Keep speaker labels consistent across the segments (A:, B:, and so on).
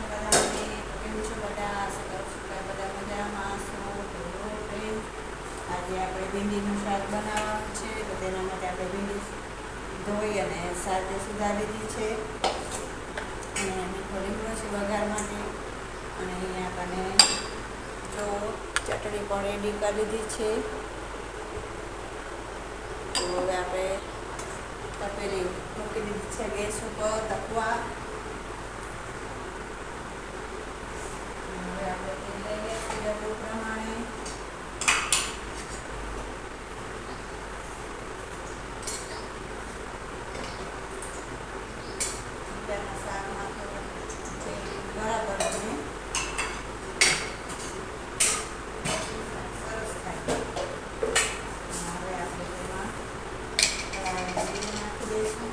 A: કૃષ્ણ બધાને. તો કેમ છો બધા? આશા કરું છું કે બધા મજામાં હશો. તો ફ્રેન્ડ, આજે આપણે ભીંડીનું શાક બનાવવાનું છે. તો તેના માટે આપણે ભીંડી ધોઈ અને સાથે સુધારી લીધી છે. અને મીઠો લીમડો છે વઘાર માટે. અને અહીંયા આપણને જો ચટણી પણ રેડી કરી લીધી છે. તો હવે આપણે તપેલી મૂકી દીધી છે ગેસ ઉપર તપવા. હવે આપણે તેલ લઈ લઈશું જરૂર પ્રમાણે. બટાકાના શાકમાં તો તેલ બરાબર બને, સરસ થાય. હવે આપણે તેમાં જીરું નાખી દઈશું.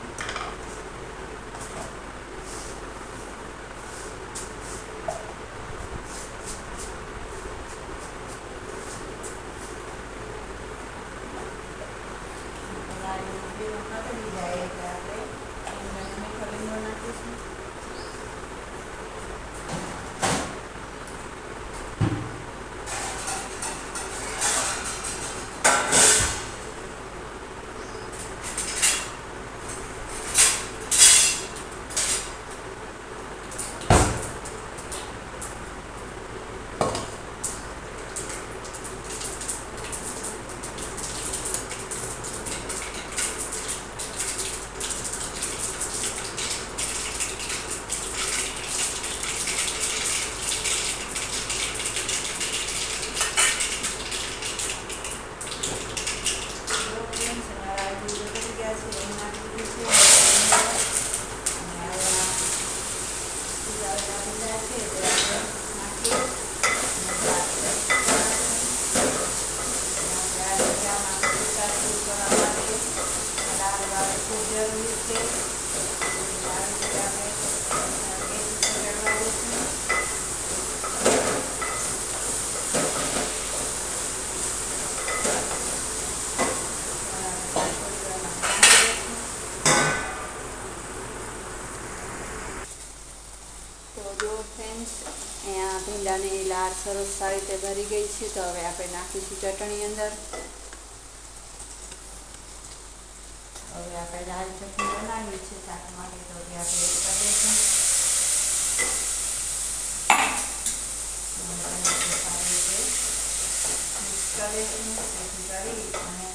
A: જીરું કકડી જાય એટલે આપણે મીઠો લીમડો નાખીશું. તો જો ફ્રેન્ડ્સ, અહીંયા ભીંડાની લાળ સરસ સારી રીતે ભરી ગઈ છે. તો હવે આપણે નાખીશું ચટણી અંદર. હવે આપણે લાલ ચટણી બનાવી છે શાક માટે, તો તે આપણે કરી દઈશું. સારી રીતે મિક્સ કરી દઈશું. જેથી કરી અને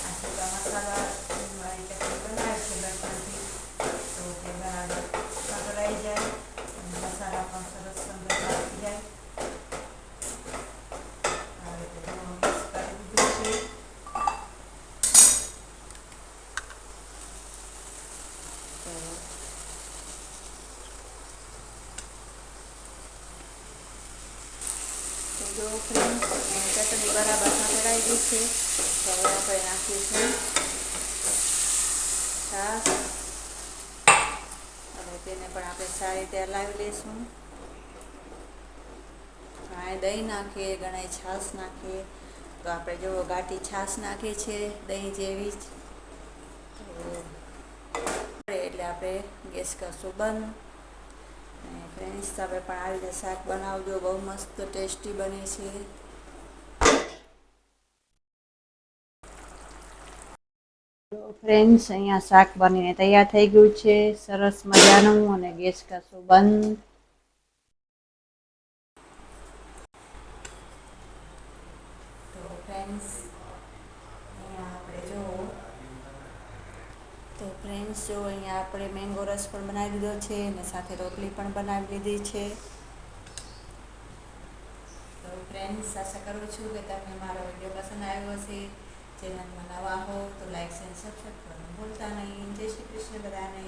A: આ સૂકા મસાલા વાળી ચટણી બનાવી છે લસણથી, તો તે બરાબર પકડાઈ જાય. મસાલા પણ સરસ સુંદર નાખી જાય. આ રીતે થોડું મિક્સ કરી દીધું છે. તો જો ફ્રેન્ડ્સ, ચટણી બરાબર પકડાઈ ગઈ છે. તો હવે આપણે નાખીશું છાશ. હવે તેને પણ આપણે સારી રીતે હલાવી લઈશું. ઘણાય દહીં નાખીએ, ઘણાય છાશ નાખીએ. તો આપણે જો ઘાટી છાશ નાખીએ છીએ દહીં જેવી જ. તો એટલે આપણે ગેસ કરશું બંધ. અને ફ્રેન્ડ્સ, તમે પણ આવી રીતે શાક બનાવજો, બહુ મસ્ત ટેસ્ટી બને છે. ફ્રેન્ડ્સ, અહીંયા શાક બનીને તૈયાર થઈ ગયું છે સરસ મજાનું. અને ગેસ કરશું બંધ. તો ફ્રેન્ડ્સ, અહીંયા આપણે મેંગો રસ પણ બનાવી દીધો છે અને સાથે રોટલી પણ બનાવી લીધી છે. તો ફ્રેન્ડ્સ, આશા કરું છું કે તમને મારો વિડીયો પસંદ આવ્યો હશે. ચેનલમાં નવા હો તો લાઈક અને સબસ્ક્રાઈબ કરવાનું ભૂલતા નહીં. જય શ્રી કૃષ્ણ બધાને.